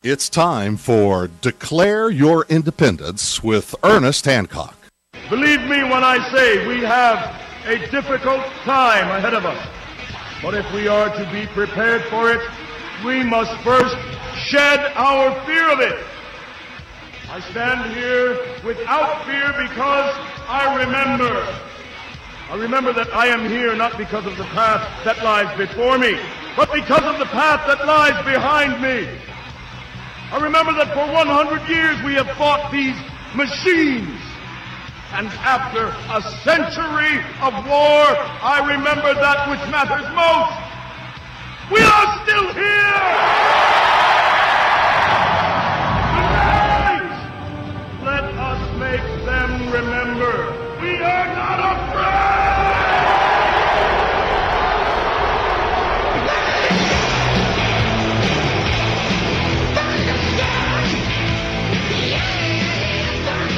It's time for Declare Your Independence with Ernest Hancock. Believe me when I say we have a difficult time ahead of us. But if we are to be prepared for it, we must first shed our fear of it. I stand here without fear because I remember that I am here not because of the path that lies before me, but because of the path that lies behind me. I remember that for 100 years we have fought these machines. And after a century of war, I remember that which matters most. We are still here! Tonight, let us make them remember we are not afraid!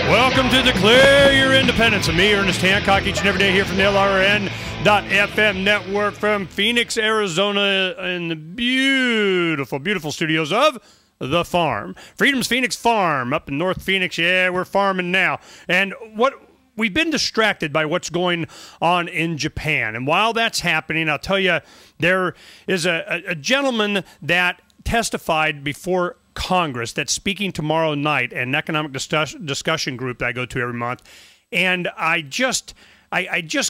Welcome to Declare Your Independence. And me, Ernest Hancock, each and every day here from the LRN.FM network from Phoenix, Arizona, in the beautiful, beautiful studios of The Farm. Freedom's Phoenix Farm up in North Phoenix. Yeah, we're farming now. And we've been distracted by what's going on in Japan. And while that's happening, I'll tell you, there is a gentleman that testified before Congress that's speaking tomorrow night, an economic discussion group that I go to every month, and I just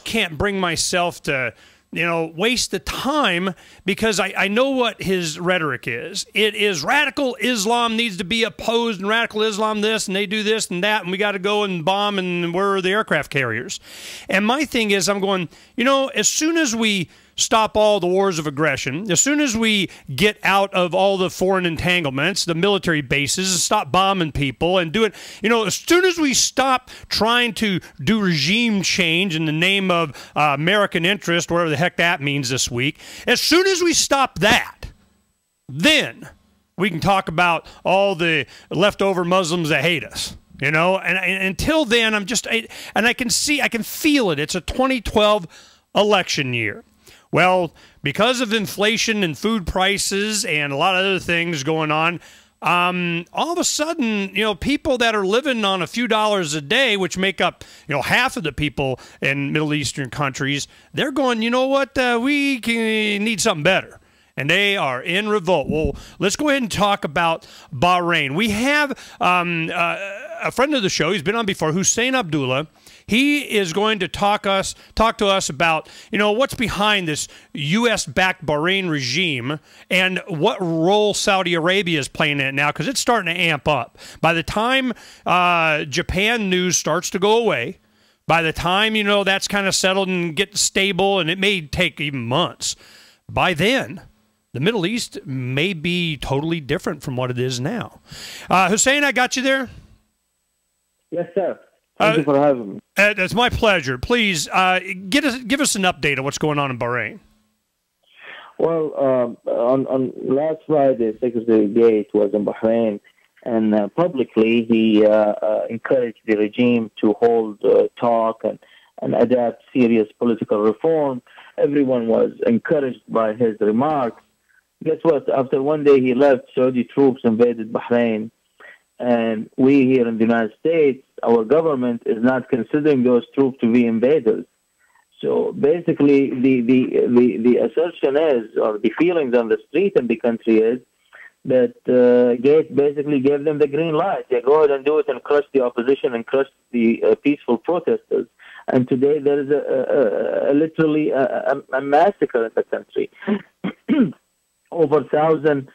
can't bring myself to waste the time because I know what his rhetoric is. It is radical Islam needs to be opposed, and radical Islam this, and they do this and that, and we got to go and bomb, and we're the aircraft carriers. And my thing is, I'm going, as soon as we stop all the wars of aggression, as soon as we get out of all the foreign entanglements, the military bases, stop bombing people and do it, as soon as we stop trying to do regime change in the name of American interest, whatever the heck that means this week, as soon as we stop that, then we can talk about all the leftover Muslims that hate us. And until then, I can feel it. It's a 2012 election year. Well, because of inflation and food prices and a lot of other things going on, all of a sudden, people that are living on a few dollars a day, which make up, half of the people in Middle Eastern countries, they're going, you know what, we need something better. And they are in revolt. Well, let's go ahead and talk about Bahrain. We have a friend of the show. He's been on before, Husain Abdulla. He is going to talk to us about, what's behind this U.S.-backed Bahrain regime and what role Saudi Arabia is playing in it now, because it's starting to amp up. By the time Japan news starts to go away, by the time, that's kind of settled and get stable, and it may take even months, by then, the Middle East may be totally different from what it is now. Husain, I got you there? Yes, sir. Thank you for having me. It's my pleasure. Please give us an update of what's going on in Bahrain. Well, on last Friday, Secretary Gates was in Bahrain, and publicly he encouraged the regime to hold talk and adapt serious political reform. Everyone was encouraged by his remarks. Guess what? After one day he left, Saudi troops invaded Bahrain. And we here in the United States, our government is not considering those troops to be invaders. So basically, the assertion is, or the feelings on the street in the country is, that Gates basically gave them the green light. They go ahead and do it and crush the opposition and crush the peaceful protesters. And today there is literally a massacre in the country. Over 1,000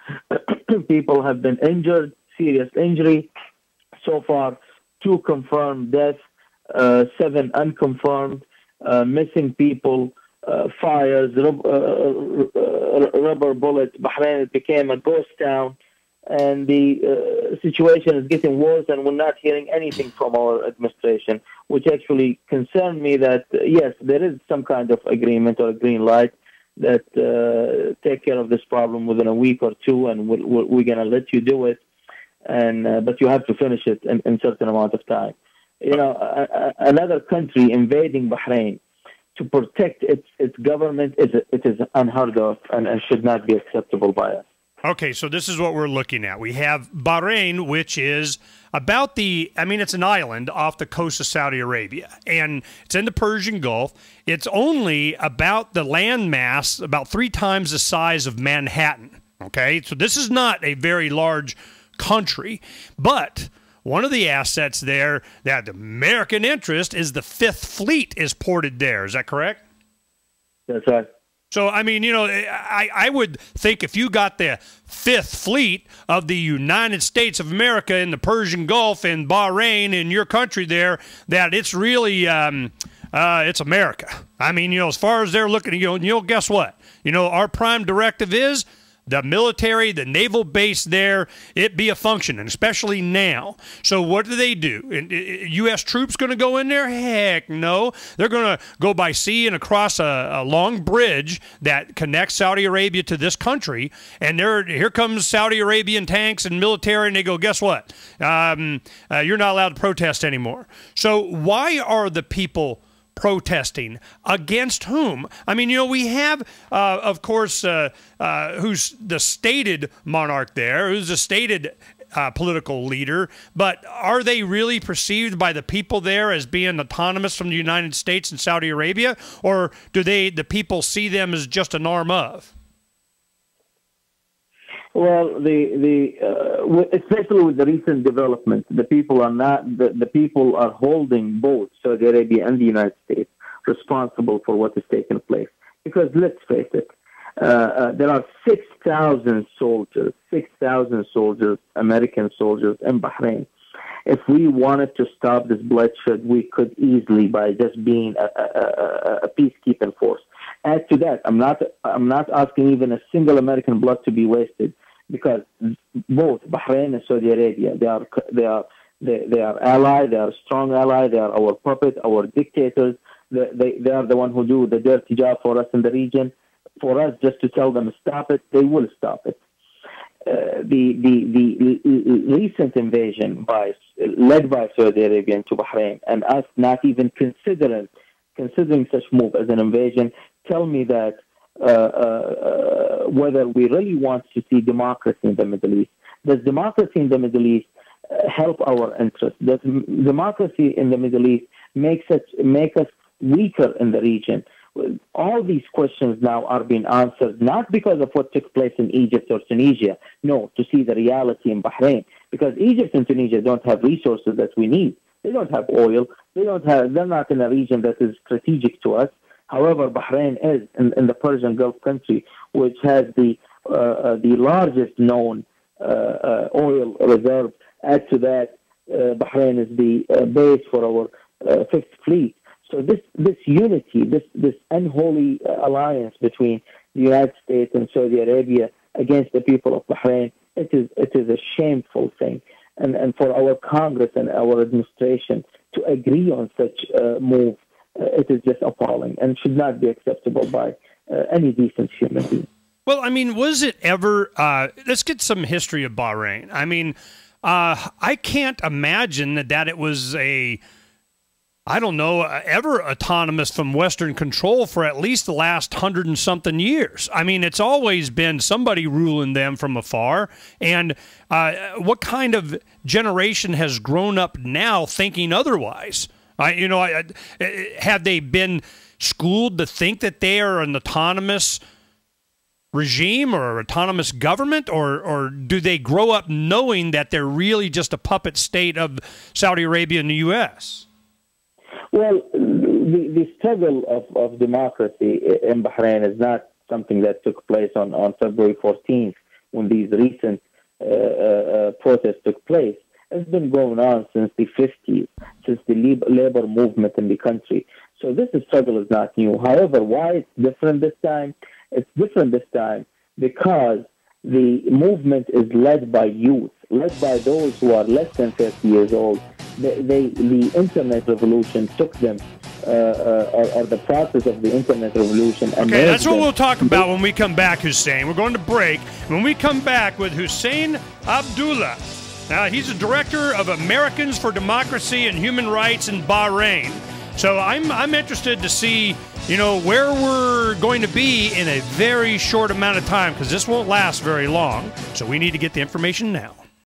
people have been injured. Serious injury. So far, 2 confirmed deaths, 7 unconfirmed, missing people, fires, rubber bullets. Bahrain became a ghost town, and the situation is getting worse, and we're not hearing anything from our administration, which actually concerned me that, yes, there is some kind of agreement or a green light that take care of this problem within a week or 2, and we're going to let you do it. But you have to finish it in a certain amount of time. Another country invading Bahrain to protect its government it is unheard of and should not be acceptable by us. Okay, so this is what we're looking at. We have Bahrain, which is about it's an island off the coast of Saudi Arabia, and it's in the Persian Gulf. It's only about the land mass, about 3 times the size of Manhattan. Okay, so this is not a very large country, but one of the assets there that American interest is the Fifth Fleet is ported there. Is that correct? That's right. So, I would think if you got the Fifth Fleet of the United States of America in the Persian Gulf and Bahrain in your country there, that it's really, it's America. As far as they're looking, guess what? Our prime directive is the military, the naval base there, it be a function, and especially now. So what do? U.S. troops going to go in there? Heck no. They're going to go by sea and across a long bridge that connects Saudi Arabia to this country, and here comes Saudi Arabian tanks and military, and they go, guess what? You're not allowed to protest anymore. So why are the people protesting against whom? We have, of course, who's the stated monarch there, who's the stated political leader, but are they really perceived by the people there as being autonomous from the United States and Saudi Arabia, or do the people see them as just an arm of? Well, especially with the recent developments, the people are holding both Saudi Arabia and the United States responsible for what is taking place. Because let's face it, there are 6,000 soldiers, American soldiers in Bahrain. If we wanted to stop this bloodshed, we could easily by just being a peacekeeping force. Add to that, I'm not asking even a single American blood to be wasted, because both Bahrain and Saudi Arabia, they are allies, they are a strong ally, they are our puppet, our dictators. They are the one who do the dirty job for us in the region. For us just to tell them stop it, they will stop it. The recent invasion led by Saudi Arabia into Bahrain, and us not even considering such move as an invasion, tell me that whether we really want to see democracy in the Middle East. Does democracy in the Middle East help our interests? Does democracy in the Middle East make us weaker in the region? All these questions now are being answered not because of what took place in Egypt or Tunisia, no, to see the reality in Bahrain. Because Egypt and Tunisia don't have resources that we need. They don't have oil. They're not in a region that is strategic to us. However, Bahrain is in the Persian Gulf country, which has the largest known oil reserve. Add to that, Bahrain is the base for our Fifth Fleet. So this unity, this unholy alliance between the United States and Saudi Arabia against the people of Bahrain, it is a shameful thing. And for our Congress and our administration to agree on such a move, it is just appalling and should not be acceptable by any decent human being. Well, was it ever... let's get some history of Bahrain. I can't imagine that it was ever autonomous from Western control for at least the last 100 and something years. It's always been somebody ruling them from afar. And what kind of generation has grown up now thinking otherwise? Have they been schooled to think that they are an autonomous regime or autonomous government, or do they grow up knowing that they're really just a puppet state of Saudi Arabia and the U.S.? Well, the struggle of democracy in Bahrain is not something that took place on February 14th when these recent protests took place. It's been going on since the 50s, since the labor movement in the country. So this struggle is not new. However, why it's different this time? It's different this time because the movement is led by youth, led by those who are less than 30 years old. The internet revolution took them, or the process of the internet revolution. Okay, that's what we'll talk about when we come back, Husain. We're going to break. When we come back with Husain Abdulla, he's the director of Americans for Democracy and Human Rights in Bahrain. So I'm interested to see, you know, where we're going to be in a very short amount of time, because this won't last very long. So we need to get the information now.